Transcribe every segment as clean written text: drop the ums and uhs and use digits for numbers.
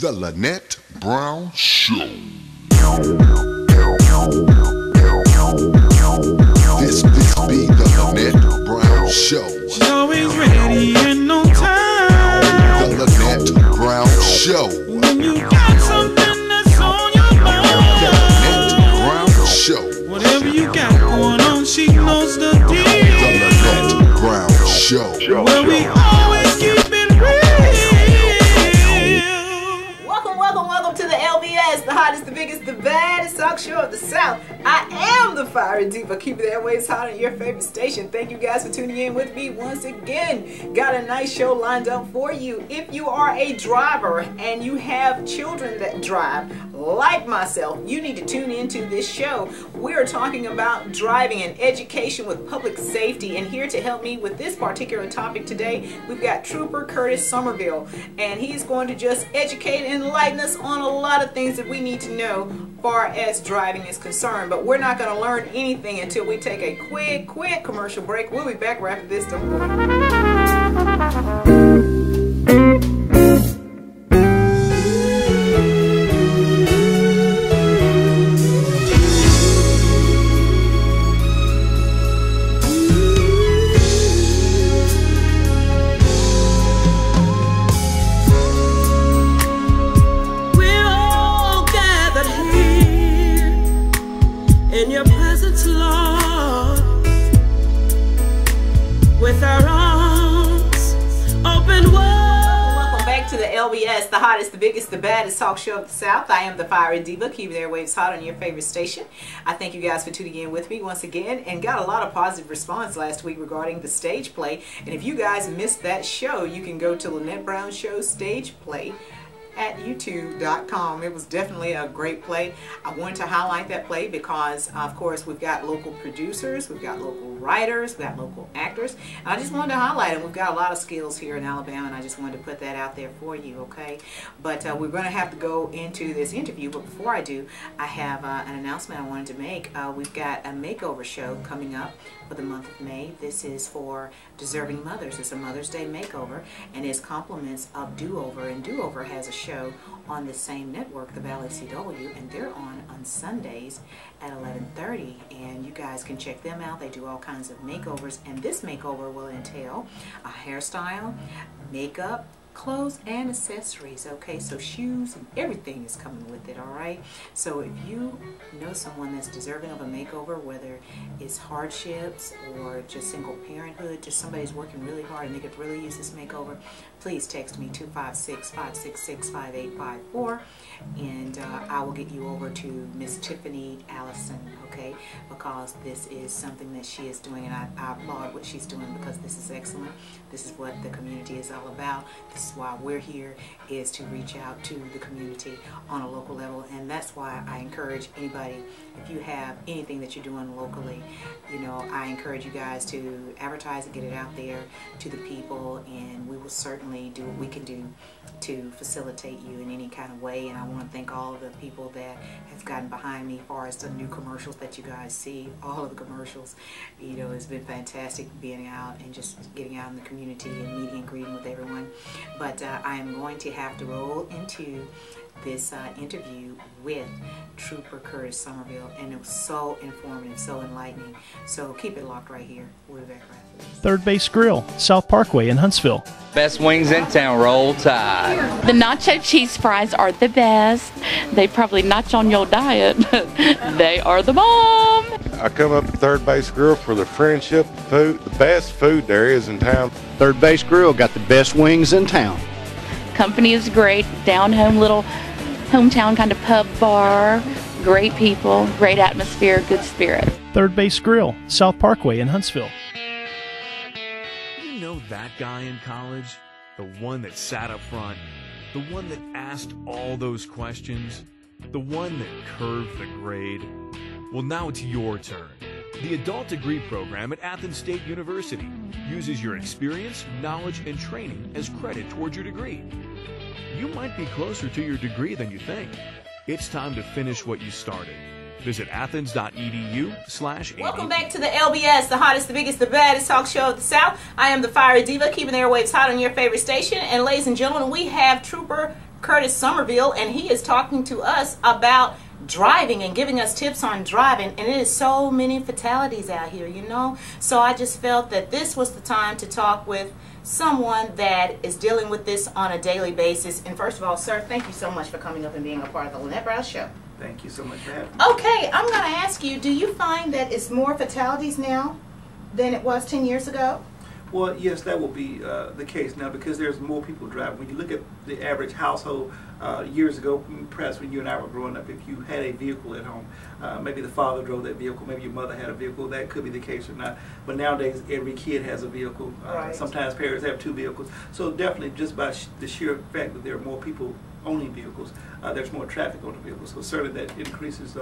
The Lynette Brown Show. This be the Lynette Brown Show. She's always ready and on time. The Lynette Brown Show. When you got something that's on your mind. The Lynette Brown Show. Whatever you got going on, she knows the deal. The Lynette Brown Show. Where we always keep it real. Welcome to the LBS, the hottest, the biggest, the baddest talk show of the South. I am the fiery diva, keeping the airways hot on your favorite station. Thank you guys for tuning in with me once again. Got a nice show lined up for you. If you are a driver and you have children that drive, like myself, you need to tune into this show. We are talking about driving and education with public safety, and here to help me with this particular topic today, we've got Trooper Curtis Somerville, and he's going to just educate and enlighten us on a lot of things that we need to know as far as driving is concerned. But we're not going to learn anything until we take a quick commercial break. We'll be back right after this. Don't go. In your presence, Lord, with our arms open wide. Welcome back to the LBS, the hottest, the biggest, the baddest talk show of the South. I am the fiery diva, keeping the airwaves hot on your favorite station. I thank you guys for tuning in with me once again, and got a lot of positive response last week regarding the stage play. And if you guys missed that show, you can go to Lynette Brown Show stage play at youtube.com. It was definitely a great play. I wanted to highlight that play because, of course, we've got local producers, we've got local writers, we've got local actors, and I just wanted to highlight them. We've got a lot of skills here in Alabama, and I just wanted to put that out there for you, okay? But we're going to have to go into this interview, but before I do, I have an announcement I wanted to make. We've got a makeover show coming up for the month of May. This is for deserving mothers. It's a Mother's Day makeover, and it's compliments of Do-Over, and Do-Over has a show on the same network, the Valley CW, and they're on Sundays at 11:30, and you guys can check them out. They do all kinds of makeovers, and this makeover will entail a hairstyle, makeup, clothes, and accessories. Okay, so shoes and everything is coming with it. All right, so if you know someone that's deserving of a makeover, whether it's hardships or just single parenthood, just somebody's working really hard and they could really use this makeover, please text me 256-566-5854, and I will get you over to Miss Tiffany Allison, okay, because this is something that she is doing, and I applaud what she's doing because this is excellent. This is what the community is all about. This is why we're here, is to reach out to the community on a local level, and that's why I encourage anybody, if you have anything that you're doing locally, you know, I encourage you guys to advertise and get it out there to the people, and we will certainly do what we can do to facilitate you in any kind of way. And I want to thank all of the people that have gotten behind me as far as the new commercials that you guys see. All of the commercials, you know, it's been fantastic being out and just getting out in the community and meeting and greeting with everyone. But I am going to have to roll into this interview with Trooper Curtis Somerville, and it was so informative, so enlightening. So keep it locked right here. We'll be back right after this. Third Base Grill, South Parkway in Huntsville. Best wings in town, roll tide. The nacho cheese fries are the best. They probably notch on your diet, but they are the bomb. I come up to Third Base Grill for the friendship food, the best food there is in town. Third Base Grill got the best wings in town. Company is great, down home little hometown kind of pub bar, great people, great atmosphere, good spirit. Third Base Grill, South Parkway in Huntsville. You know that guy in college? The one that sat up front? The one that asked all those questions? The one that curved the grade? Well, now it's your turn. The Adult Degree Program at Athens State University uses your experience, knowledge, and training as credit towards your degree. You might be closer to your degree than you think. It's time to finish what you started. Visit athens.edu/80. Welcome back to the LBS, the hottest, the biggest, the baddest talk show of the South. I am the fiery diva, keeping the airwaves hot on your favorite station. And ladies and gentlemen, we have Trooper Curtis Somerville, and he is talking to us about driving and giving us tips on driving. And it is so many fatalities out here, you know. So I just felt that this was the time to talk with someone that is dealing with this on a daily basis. And first of all, sir, thank you so much for coming up and being a part of the Lynette Brown Show. Thank you so much for having me. Okay, I'm going to ask you, do you find that it's more fatalities now than it was 10 years ago? Well, yes, that will be the case now because there's more people driving. When you look at the average household years ago, perhaps when you and I were growing up, if you had a vehicle at home, maybe the father drove that vehicle, maybe your mother had a vehicle, that could be the case or not. But nowadays, every kid has a vehicle. Right. Sometimes parents have 2 vehicles. So definitely just by the sheer fact that there are more people owning vehicles, there's more traffic on the vehicles. So certainly that increases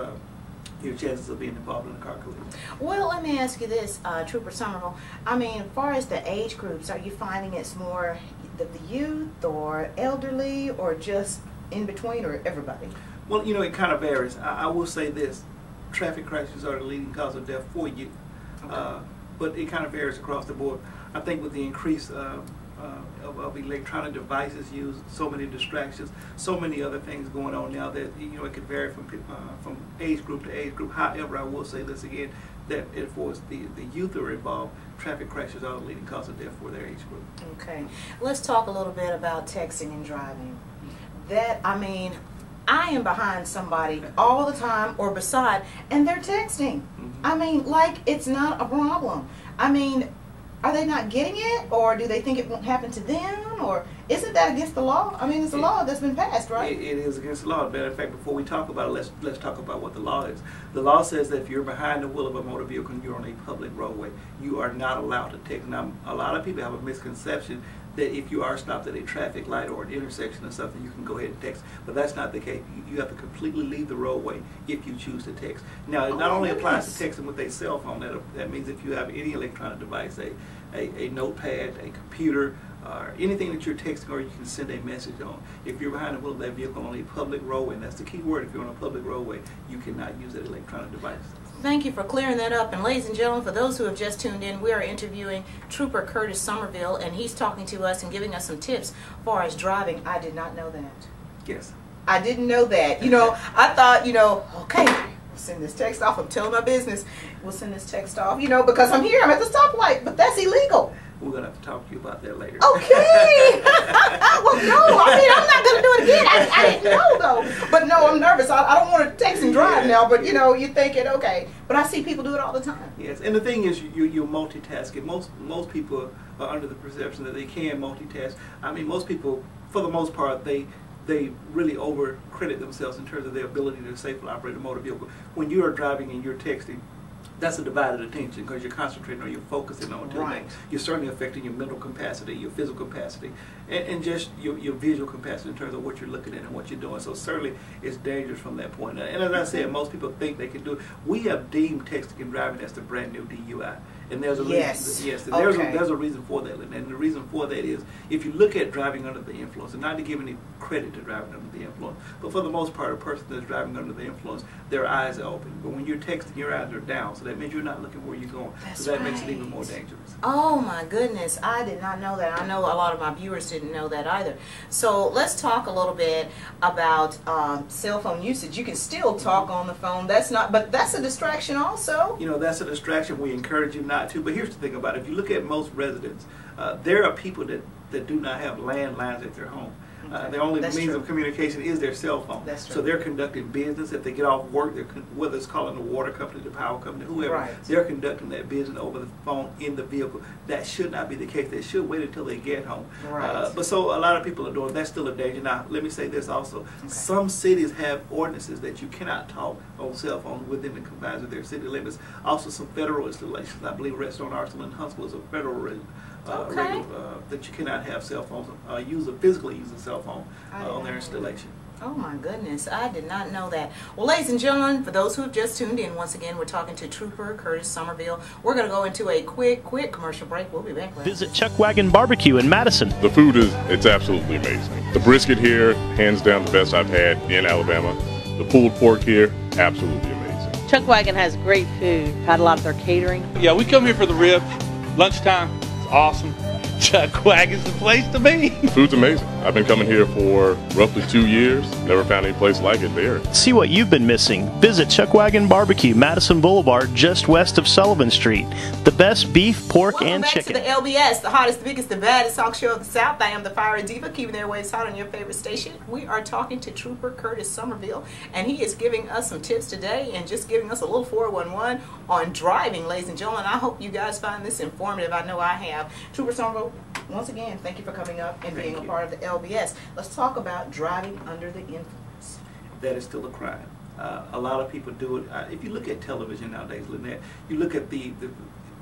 your chances of being involved in a car collision. Well, let me ask you this, Trooper Somerville. I mean, as far as the age groups, are you finding it's more the youth or elderly or just in between or everybody? Well, you know, it kind of varies. I will say this. Traffic crashes are the leading cause of death for youth. Okay. But it kind of varies across the board. I think with the increase of electronic devices used, so many distractions, so many other things going on now that, you know, it could vary from age group to age group. However, I will say this again, that as far as the youth are involved, traffic crashes are the leading cause of death for their age group. Okay. Let's talk a little bit about texting and driving. That, I mean, I am behind somebody all the time or beside, and they're texting. I mean, like it's not a problem. I mean, are they not getting it, or do they think it won't happen to them, or isn't that against the law? I mean, it's a law that's been passed, right? It is against the law. Matter of fact, before we talk about it, let's talk about what the law is. The law says that if you're behind the wheel of a motor vehicle and you're on a public roadway, you are not allowed to text. Now, a lot of people have a misconception that if you are stopped at a traffic light or an intersection or something, you can go ahead and text. But that's not the case. You have to completely leave the roadway if you choose to text. Now, it not only applies to texting with a cell phone. That means if you have any electronic device, a notepad, a computer, or anything that you're texting or you can send a message on. If you're behind the wheel of that vehicle on a public roadway, and that's the key word, if you're on a public roadway, you cannot use that electronic device. Thank you for clearing that up. And ladies and gentlemen, for those who have just tuned in, we are interviewing Trooper Curtis Somerville, and he's talking to us and giving us some tips as far as driving. I did not know that. Yes. I didn't know that. You know, I thought, you know, okay, we'll send this text off. I'm telling my business. We'll send this text off, you know, because I'm here. I'm at the stoplight, but that's illegal. We're going to have to talk to you about that later. Okay. Well, no, I mean, I'm not going to do it again. I didn't know, though. But no, I'm nervous. I don't want to text and drive now, but, you know, you're thinking, okay. But I see people do it all the time. Yes, and the thing is, you're multitasking. Most people are under the perception that they can multitask. I mean, most people, for the most part, they really over-credit themselves in terms of their ability to safely operate a motor vehicle. When you are driving and you're texting, that's a divided attention because you're concentrating or you're focusing on two things. You're certainly affecting your mental capacity, your physical capacity, and just your visual capacity in terms of what you're looking at and what you're doing. So certainly it's dangerous from that point. And as I said, most people think they can do it. We have deemed texting and driving as the brand new DUI. And there's a reason. Yes, and there's a reason for that. And the reason for that is if you look at driving under the influence, and not to give any credit to driving under the influence, but for the most part, a person that's driving under the influence, their eyes are open. But when you're texting, your eyes are down, so that means you're not looking where you're going. So that makes it even more dangerous. Oh my goodness, I did not know that. I know a lot of my viewers didn't know that either. So let's talk a little bit about cell phone usage. You can still talk on the phone. But that's a distraction also. You know, that's a distraction. We encourage you not to. But here's the thing about it. If you look at most residents, there are people that do not have landlines at their home. Their only means of communication is their cell phone. That's true. So they're conducting business. If they get off work, whether it's calling the water company, the power company, whoever, they're conducting that business over the phone in the vehicle. That should not be the case. They should wait until they get home. But so a lot of people are doing that's still a danger. Now, let me say this also. Some cities have ordinances that you cannot talk on cell phones within the confines of their city limits. Also, some federal installations. I believe Redstone Arsenal in Huntsville is a federal that you cannot have cell phones, physically use a cell phone on their installation. Oh my goodness, I did not know that. Well, ladies and gentlemen, for those who have just tuned in, once again, we're talking to Trooper Curtis Somerville. We're going to go into a quick commercial break. We'll be back. Visit Chuck Wagon Barbecue in Madison. The food it's absolutely amazing. The brisket here, hands down the best I've had in Alabama. The pulled pork here, absolutely amazing. Chuck Wagon has great food. Had a lot of their catering. Yeah, we come here for the ribs. Lunchtime, it's awesome. Chuck Wagon's the place to be. Food's amazing. I've been coming here for roughly 2 years. Never found any place like it there. See what you've been missing. Visit Chuck Wagon Barbecue, Madison Boulevard, just west of Sullivan Street. The best beef, pork, and chicken. Welcome back to the LBS, the hottest, the biggest, the baddest talk show of the South. I am the Fiery Diva, keeping their waves hot on your favorite station. We are talking to Trooper Curtis Somerville, and he is giving us some tips today and just giving us a little 411 on driving, ladies and gentlemen. I hope you guys find this informative. I know I have. Trooper Somerville, once again, thank you for coming up and being a part of the LBS. Let's talk about driving under the influence. That is still a crime. A lot of people do it. If you look at television nowadays, Lynette, you look at the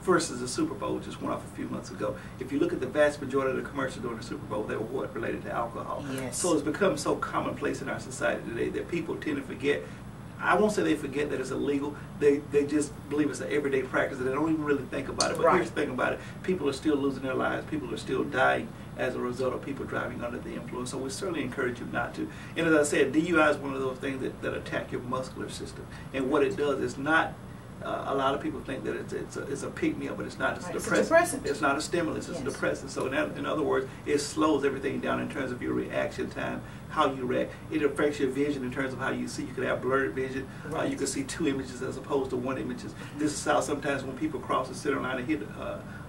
versus the Super Bowl just went off a few months ago. If you look at the vast majority of the commercials during the Super Bowl, they were what? Related to alcohol. Yes. So it's become so commonplace in our society today that people tend to forget. I won't say they forget that it's illegal. They just believe it's an everyday practice and they don't even really think about it. But here's the thing about it. People are still losing their lives. People are still dying as a result of people driving under the influence. So we certainly encourage you not to. And as I said, DUI is one of those things that attack your muscular system. And what it does is not, a lot of people think that it's a pick-me-up, but it's not. It's a depressant. It's not a stimulus. It's a depressant. So in other words, it slows everything down in terms of your reaction time, how you react. It affects your vision in terms of how you see. You can have blurred vision. You can see 2 images as opposed to 1 image. This is how sometimes when people cross the center line and hit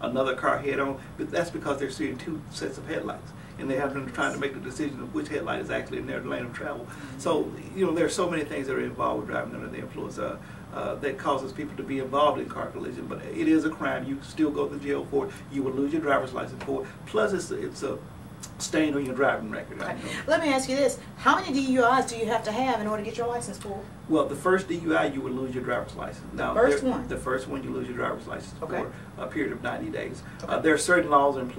another car head-on, but that's because they're seeing 2 sets of headlights. And they have been trying to make the decision of which headlight is actually in their lane of travel. So, you know, there are so many things that are involved with driving under the influence that causes people to be involved in car collision. But it is a crime. You still go to jail for it. You will lose your driver's license for it. Plus, it's a stain on your driving record. Okay. Let me ask you this. How many DUIs do you have to have in order to get your license pulled? Well, the first DUI, you would lose your driver's license. Now, the first one, you lose your driver's license for a period of 90 days. There are certain laws in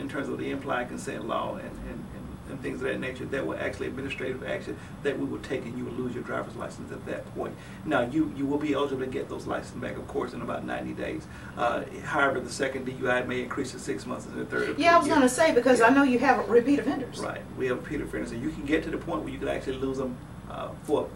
terms of the implied consent law and things of that nature that were actually administrative action that we would take, and you would lose your driver's license at that point. Now, you will be eligible to get those licenses back, of course, in about 90 days. However, the second DUI may increase to 6 months, and the third. Yeah, I was going to say, because I know you have repeat offenders. Right, we have repeat offenders, and you can get to the point where you could actually lose them for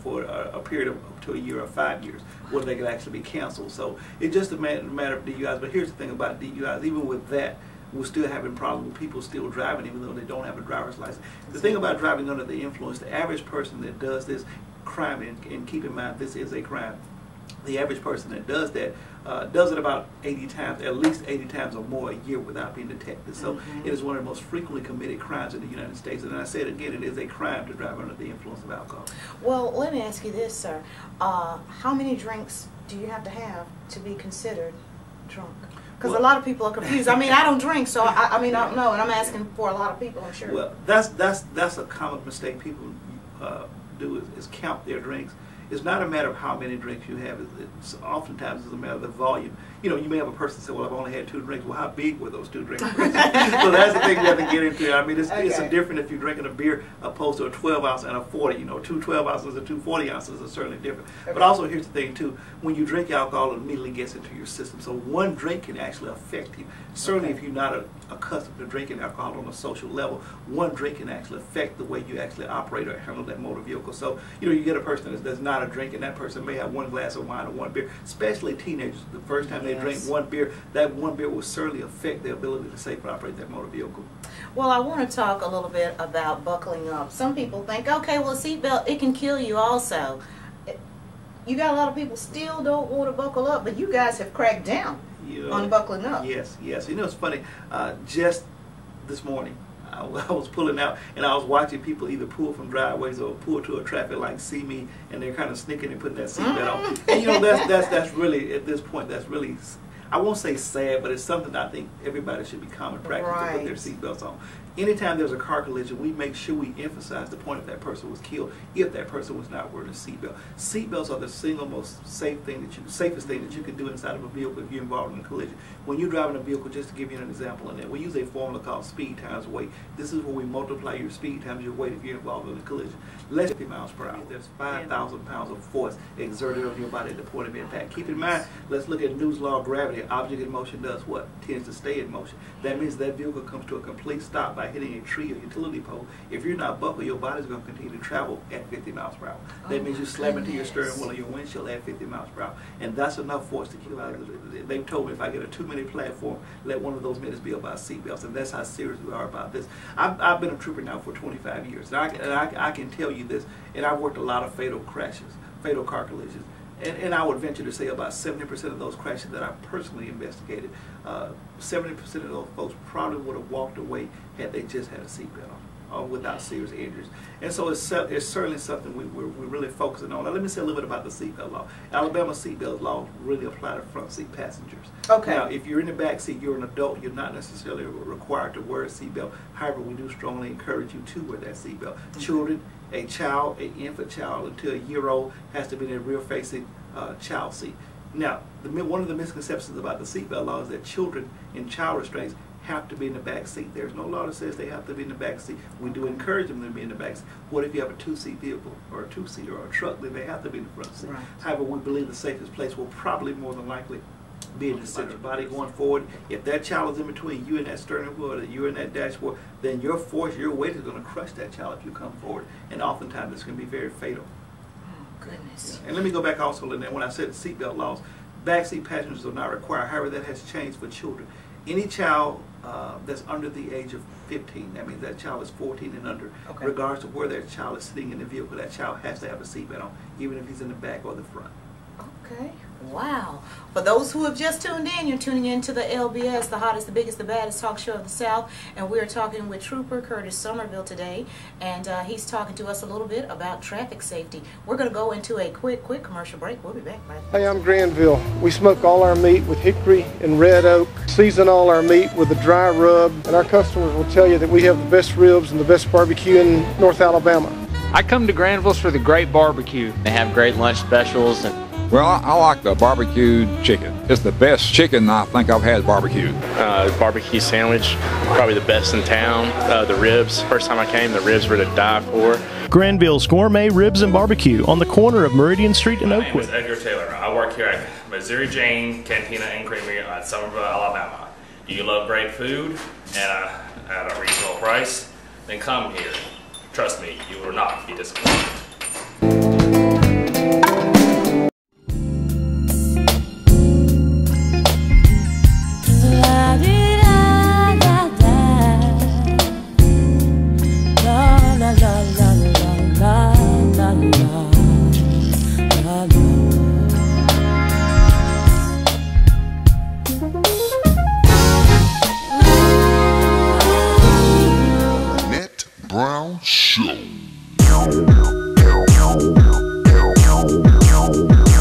a period of up to a year or 5 years, where they could actually be canceled. So it's just a matter of DUIs. But here's the thing about DUIs: even with that, we're still having problems with people still driving even though they don't have a driver's license. The thing about driving under the influence, the average person that does this crime, and keep in mind this is a crime, the average person that does that does it about 80 times, at least 80 times or more a year without being detected. So it is one of the most frequently committed crimes in the United States. And I said again, it is a crime to drive under the influence of alcohol. Well, let me ask you this, sir. How many drinks do you have to be considered drunk? Because a lot of people are confused. I mean, I don't drink, so I mean, I don't know, and I'm asking for a lot of people, I'm sure. Well, that's a common mistake people do is count their drinks. It's not a matter of how many drinks you have. It's oftentimes it's a matter of the volume. You know, you may have a person say, well, I've only had 2 drinks. Well, how big were those 2 drinks? So that's the thing you have to get into. I mean, it's different if you're drinking a beer opposed to a 12 ounce and a 40. You know, 2 12 ounces and 2 40 ounces are certainly different. But also, here's the thing, too. When you drink alcohol, it immediately gets into your system. So 1 drink can actually affect you. Certainly, if you're not accustomed to drinking alcohol on a social level, 1 drink can actually affect the way you actually operate or handle that motor vehicle. So, you know, you get a person that's not a drinker, and that person may have 1 glass of wine or 1 beer, especially teenagers. The first time they drink 1 beer, that 1 beer will certainly affect their ability to safely operate that motor vehicle. Well, I want to talk a little bit about buckling up. Some people think, okay, well, a seatbelt, it can kill you also. You got a lot of people still don't want to buckle up, but you guys have cracked down on buckling up. Yes, yes. You know, it's funny. Just this morning, I was pulling out, and I was watching people either pull from driveways or pull to a traffic light, see me, and they're kind of sneaking and putting that seatbelt on. And you know, that's really, at this point, that's really, I won't say sad, but it's something I think everybody should be common practice to put their seatbelts on. Anytime there's a car collision, we make sure we emphasize the point if that person was killed, if that person was not wearing a seatbelt. Seatbelts are the single most safest thing that you can do inside of a vehicle if you're involved in a collision. When you're driving a vehicle, just to give you an example in that, we use a formula called speed times weight. This is where we multiply your speed times your weight if you're involved in a collision. Less than 50 miles per hour. There's 5,000 pounds of force exerted on your body at the point of impact. Keep in mind, let's look at Newton's law of gravity. An object in motion does what? Tends to stay in motion. That means that vehicle comes to a complete stop by like hitting a tree or utility pole. If you're not buckled, your body's going to continue to travel at 50 miles per hour. That means you slam into your steering wheel or your windshield at 50 miles per hour. And that's enough force to kill out. They've told me if I get a 2-minute platform, let one of those minutes be about seatbelts. And that's how serious we are about this. I've been a trooper now for 25 years. And I can tell you this, and I've worked a lot of fatal crashes, fatal car collisions. And I would venture to say about 70% of those crashes that I personally investigated, 70% of those folks probably would have walked away had they just had a seatbelt on, without serious injuries. And so it's certainly something we're really focusing on. Now let me say a little bit about the seatbelt law. Alabama seatbelt law really apply to front seat passengers. Okay. Now if you're in the back seat, you're an adult, you're not necessarily required to wear a seatbelt. However, we do strongly encourage you to wear that seatbelt. Children, a child, an infant child until a year old has to be in a rear-facing child seat. Now, one of the misconceptions about the seatbelt law is that children in child restraints have to be in the back seat. There's no law that says they have to be in the back seat. We do encourage them to be in the back seat. What if you have a 2-seat vehicle or a 2-seater or a truck? Then they have to be in the front seat. Right. However, we believe the safest place will probably more than likely be in the center body going forward. If that child is in between you and that steering wheel, or you and that dashboard, then your force, your weight is going to crush that child if you come forward. And oftentimes it's going to be very fatal. Oh, goodness. Yeah. And let me go back also, Lynette, when I said seatbelt laws, backseat passengers are not required. However, that has changed for children. Any child that's under the age of 15, that means that child is 14 and under, Okay. regardless of where that child is sitting in the vehicle, that child has to have a seatbelt on, even if he's in the back or the front. Okay. Wow. For those who have just tuned in, you're tuning in to the LBS, the hottest, the biggest, the baddest talk show of the South. And we're talking with Trooper Curtis Somerville today. And he's talking to us a little bit about traffic safety. We're going to go into a quick commercial break. We'll be back right now. Hey, I'm Granville. We smoke all our meat with hickory and red oak, season all our meat with a dry rub, and our customers will tell you that we have the best ribs and the best barbecue in North Alabama. I come to Granville's for the great barbecue. They have great lunch specials. Well, I like the barbecued chicken. It's the best chicken I think I've had barbecued. Barbecue sandwich, probably the best in town. The ribs, first time I came, the ribs were to die for. Granville's Gourmet Ribs and Barbecue on the corner of Meridian Street and Oakwood. My name is Edgar Taylor. I work here at Missouri Jane Cantina and Creamery at Somerville, Alabama. Do you love great food and at a reasonable price? Then come here. Trust me, you will not be disappointed. Lynette Brown Show.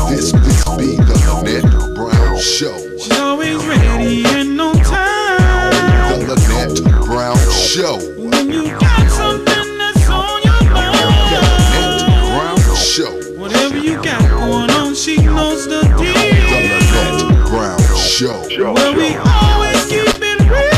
This be the Lynette Brown Show. She's always ready and on time. The Lynette Brown Show. When you got something that's on your mind. The Lynette Brown Show. Whatever you got going on, she knows the deal. The Lynette Brown Show. Where we always keep it real.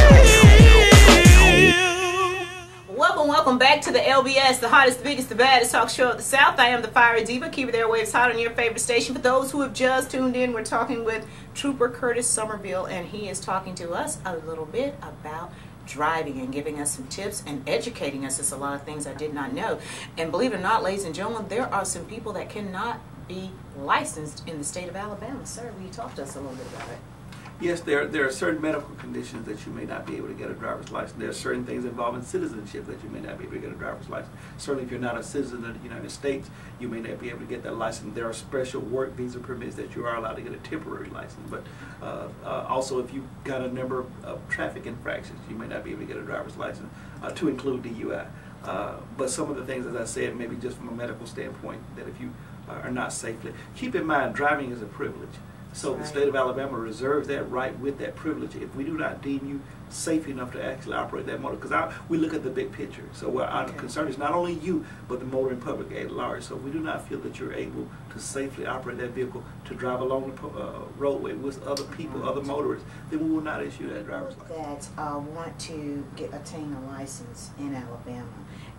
Welcome back to the LBS, the hottest, the biggest, the baddest talk show of the South. I am the Fiery Diva, keeping their waves hot on your favorite station. For those who have just tuned in, we're talking with Trooper Curtis Somerville, and he is talking to us a little bit about driving and giving us some tips and educating us. It's a lot of things I did not know. And believe it or not, ladies and gentlemen, there are some people that cannot be licensed in the state of Alabama. Sir, will you talk to us a little bit about it? Yes, there are certain medical conditions that you may not be able to get a driver's license. There are certain things involving citizenship that you may not be able to get a driver's license. Certainly if you're not a citizen of the United States, you may not be able to get that license. There are special work visa permits that you are allowed to get a temporary license. But also if you've got a number of traffic infractions, you may not be able to get a driver's license, to include DUI. But some of the things, as I said, maybe just from a medical standpoint, that if you are not safely. Keep in mind, driving is a privilege. So the state of Alabama reserves that right with that privilege. If we do not deem you safe enough to actually operate that motor, because we look at the big picture. So our concern is not only you, but the motoring public at large. So if we do not feel that you're able to safely operate that vehicle, to drive along the roadway with other people, other motorists, then we will not issue that driver's license. That want to attain a license in Alabama,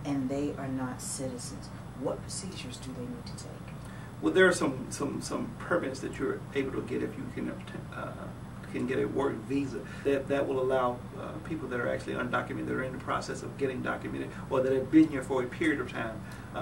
and they are not citizens. What procedures do they need to take? Well, there are some permits that you're able to get if you can can get a work visa that will allow people that are actually undocumented, that are in the process of getting documented, or that have been here for a period of time,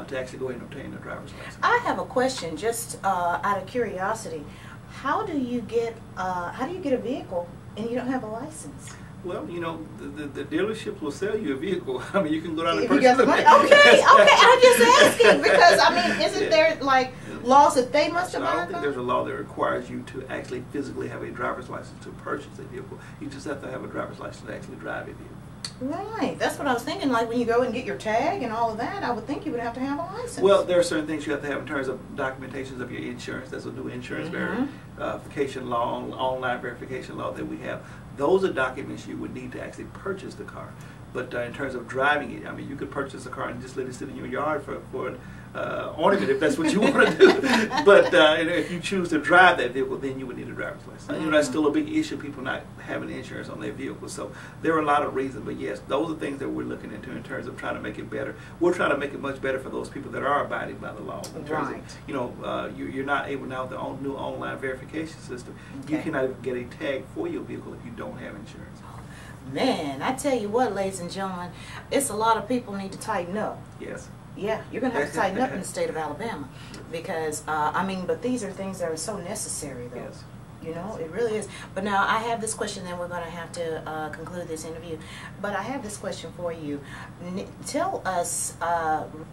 to actually go ahead and obtain a driver's license. I have a question, just out of curiosity. How do you get a vehicle and you don't have a license? Well, you know, the dealerships will sell you a vehicle. I mean, you can go down and If you purchase got the it. money. Okay, I'm just asking because, I mean, isn't there like laws that they must I abide don't think by? there's a law that requires you to actually physically have a driver's license to purchase a vehicle. You just have to have a driver's license to actually drive a vehicle. Right, that's what I was thinking. Like when you go and get your tag and all of that, I would think you would have to have a license. Well, there are certain things you have to have in terms of documentations of your insurance. That's a new insurance verification law, online verification law that we have. Those are documents you would need to actually purchase the car. But in terms of driving it, I mean, you could purchase a car and just let it sit in your yard for an ornament if that's what you want to do. But if you choose to drive that vehicle, then you would need a driver's license. You know, that's still a big issue, people not having insurance on their vehicles. So there are a lot of reasons. But yes, those are things that we're looking into in terms of trying to make it better. We're trying to make it much better for those people that are abiding by the law. In terms of, you know, you're not able now with the new online verification system. You cannot even get a tag for your vehicle if you don't have insurance. Man, I tell you what, ladies and gentlemen, it's a lot of people need to tighten up. Yes. Yeah, you're going to have to tighten up in the state of Alabama because, I mean, but these are things that are so necessary, though. Yes. You know, it really is. But now I have this question, then we're going to have to conclude this interview. But I have this question for you. Tell us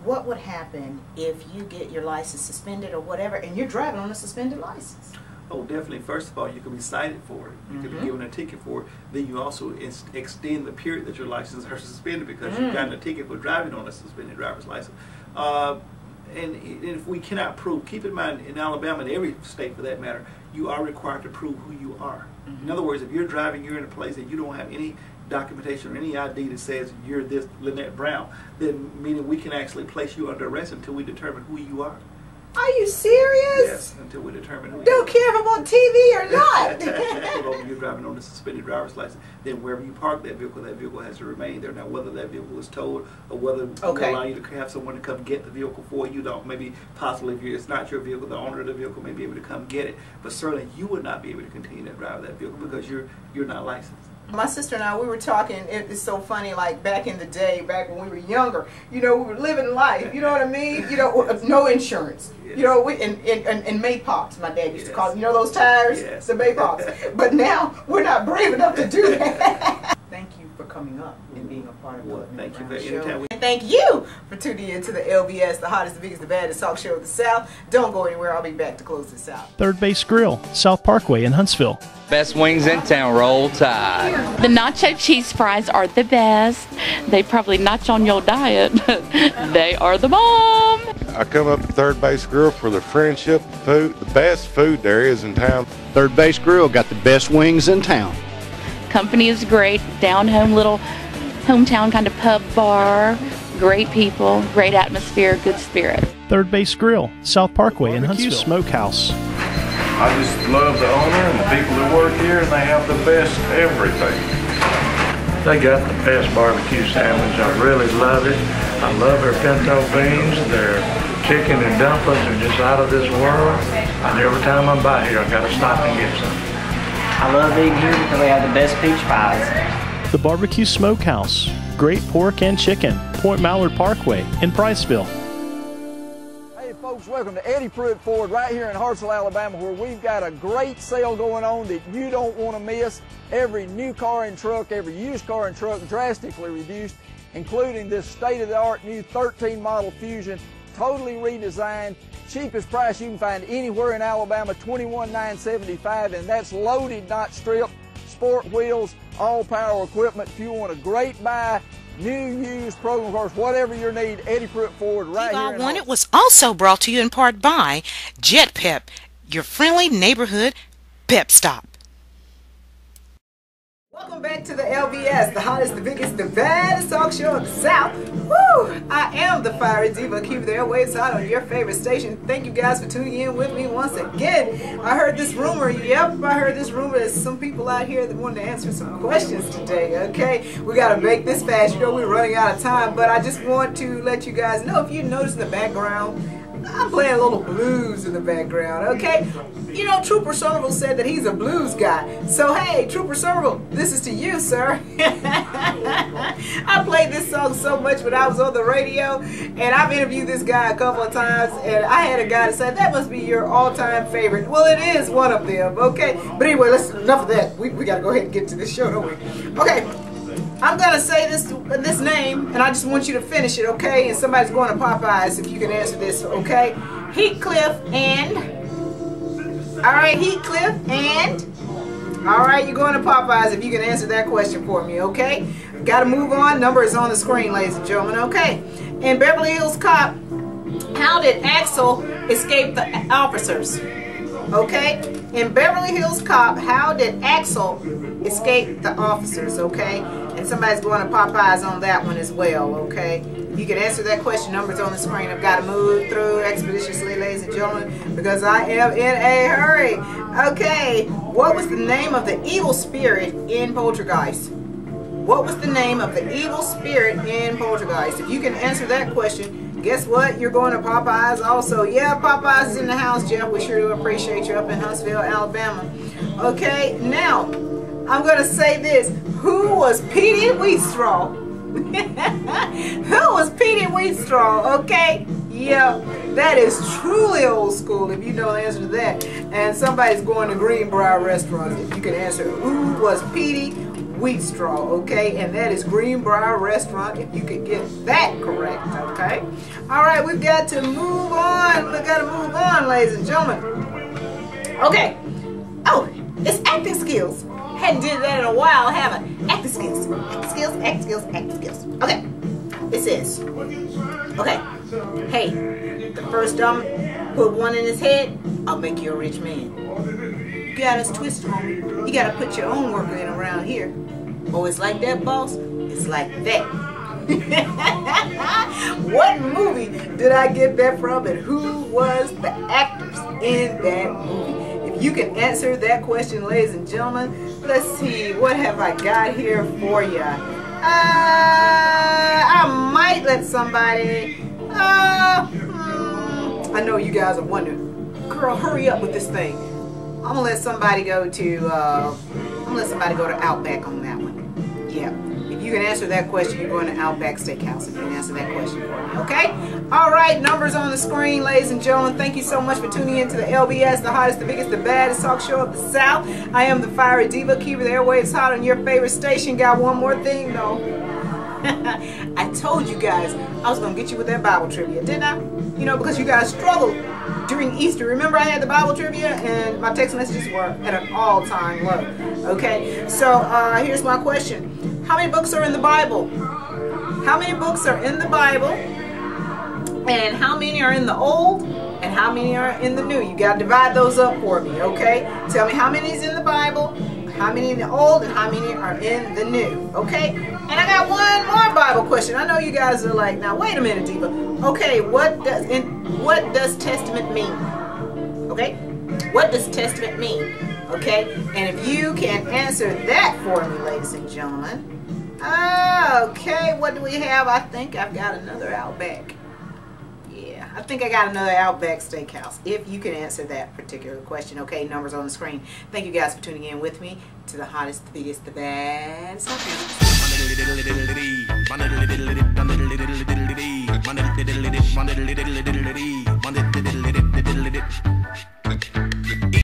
what would happen if you get your license suspended or whatever, and you're driving on a suspended license? Oh, definitely. First of all, you can be cited for it. You can be given a ticket for it. Then you also extend the period that your license is suspended because you've gotten a ticket for driving on a suspended driver's license. And if we cannot prove, keep in mind, in Alabama, and every state for that matter, you are required to prove who you are. In other words, if you're driving, you're in a place that you don't have any documentation or any ID that says you're this Lynette Brown, then meaning we can actually place you under arrest until we determine who you are. Are you serious? Yes, until we determine who Don't care if I'm on TV or not. If you're driving on a suspended driver's license, then wherever you park that vehicle has to remain there. Now, whether that vehicle is towed or whether we allow you to have someone to come get the vehicle for you, don't maybe possibly if it's not your vehicle, the owner of the vehicle may be able to come get it. But certainly you would not be able to continue to drive that vehicle because you're not licensed. My sister and I, we were talking, it's so funny, like back in the day, back when we were younger, you know, we were living life, you know what I mean? You know, no insurance. You know, and Maypops, my dad used to call them, you know those tires? The Maypops. But now, we're not brave enough to do that. Thank you for coming up and being a part of the Thank you for show. And thank you for tuning in to the LBS, the hottest, the biggest, the baddest talk show of the South. Don't go anywhere. I'll be back to close this out. Third Base Grill, South Parkway in Huntsville. Best wings in town, roll tide. The nacho cheese fries are the best. They probably notch on your diet. They are the bomb. I come up to Third Base Grill for the friendship food, the best food there is in town. Third Base Grill got the best wings in town. Company is great. Down home, little hometown kind of pub bar. Great people, great atmosphere, good spirit. Third Base Grill, South Parkway in Huntsville. Smokehouse. I just love the owner and the people that work here, and they have the best everything. They got the best barbecue sandwich. I really love it. I love their pinto beans. Their chicken and dumplings are just out of this world. And every time I'm by here, I gotta stop and get some. I love eating here because they have the best peach pies. The Barbecue Smokehouse. Great pork and chicken. Point Mallard Parkway in Priceville. Hey folks, welcome to Eddie Pruitt Ford right here in Hartselle, Alabama, where we've got a great sale going on that you don't want to miss. Every new car and truck, every used car and truck drastically reduced, including this state-of-the-art new 13 model Fusion, totally redesigned, cheapest price you can find anywhere in Alabama, $21,975, and that's loaded, not stripped, sport wheels, all power equipment. If you want a great buy, new, used, program cars, whatever your need, Eddie Pruitt Ford right here in Wanted was also brought to you in part by Jet Pep, your friendly neighborhood pep stop. Welcome back to the LBS, the hottest, the biggest, the baddest talk show of the South. Woo! I am the Fiery Diva, keeping the airwaves hot on your favorite station. Thank you guys for tuning in with me once again. I heard this rumor, I heard this rumor. There's some people out here that want to answer some questions today, okay? We got to make this fast. You know, we're running out of time, but I just want to let you guys know, if you notice in the background, I'm playing a little blues in the background, okay? You know, Trooper Somerville said that he's a blues guy. So, hey, Trooper Somerville, this is to you, sir. I played this song so much when I was on the radio, and I've interviewed this guy a couple of times, and I had a guy to say, that must be your all-time favorite. Well, it is one of them, okay? But anyway, enough of that. We got to go ahead and get to this show, don't we? Okay. I'm going to say this name, and I just want you to finish it, okay? And somebody's going to Popeyes if you can answer this, okay? Heathcliff and... Alright, Heathcliff and... Alright, you're going to Popeyes if you can answer that question for me, okay? Got to move on. Number is on the screen, ladies and gentlemen, okay? In Beverly Hills Cop, how did Axel escape the officers? Okay? In Beverly Hills Cop, how did Axel escape the officers, okay? And somebody's going to Popeyes on that one as well, okay? If you can answer that question, numbers on the screen. I've got to move through expeditiously, ladies and gentlemen, because I am in a hurry. Okay, what was the name of the evil spirit in Poltergeist? What was the name of the evil spirit in Poltergeist? If you can answer that question, guess what? You're going to Popeyes also. Yeah, Popeyes is in the house, Jeff. We sure do appreciate you up in Huntsville, Alabama. Okay, now, I'm going to say this. Who was Petey Wheatstraw? Who was Petey Wheatstraw? Okay? Yeah, that is truly old school if you know the answer to that. And somebody's going to Greenbrier Restaurant if you can answer who was Petey Wheatstraw, okay? And that is Greenbrier Restaurant if you can get that correct, okay? All right, we've got to move on. We've got to move on, ladies and gentlemen. Okay. Oh, it's acting skills. Hadn't did that in a while, haven't? Acting skills. Acting skills, acting skills, acting skills. Okay. It says, okay, hey, the first dumb put one in his head, I'll make you a rich man. You got us twisted, homie. You got to put your own work in around here. Oh, it's like that, boss? It's like that. What movie did I get that from, and who was the actors in that movie? If you can answer that question, ladies and gentlemen, let's see, what have I got here for you? I might let somebody, I know you guys are wondering, girl, hurry up with this thing. I'm gonna let somebody go to Outback on that one. Yeah. If you can answer that question, you're going to Outback Steakhouse if you can answer that question for me, okay? All right, numbers on the screen, ladies and gentlemen. Thank you so much for tuning in to the LBS, the hottest, the biggest, the baddest talk show of the South. I am the Fiery Diva, keeping the airwaves hot on your favorite station. Got one more thing, though. I told you guys I was going to get you with that Bible trivia, didn't I? You know, because you guys struggled during Easter. Remember I had the Bible trivia and my text messages were at an all-time low. Okay, so here's my question. How many books are in the Bible? How many books are in the Bible? And how many are in the Old? And how many are in the New? You got to divide those up for me, okay? Tell me how many is in the Bible, how many in the Old, and how many are in the New, okay? And I got one more Bible question. I know you guys are like, now wait a minute, Diva. Okay, what does testament mean? Okay? What does testament mean? Okay? And if you can answer that for me, ladies and gentlemen. Okay, what do we have? I think I've got another Outback. Yeah, I think I got another Outback Steakhouse. If you can answer that particular question. Okay, numbers on the screen. Thank you guys for tuning in with me to the hottest, the biggest, the baddest.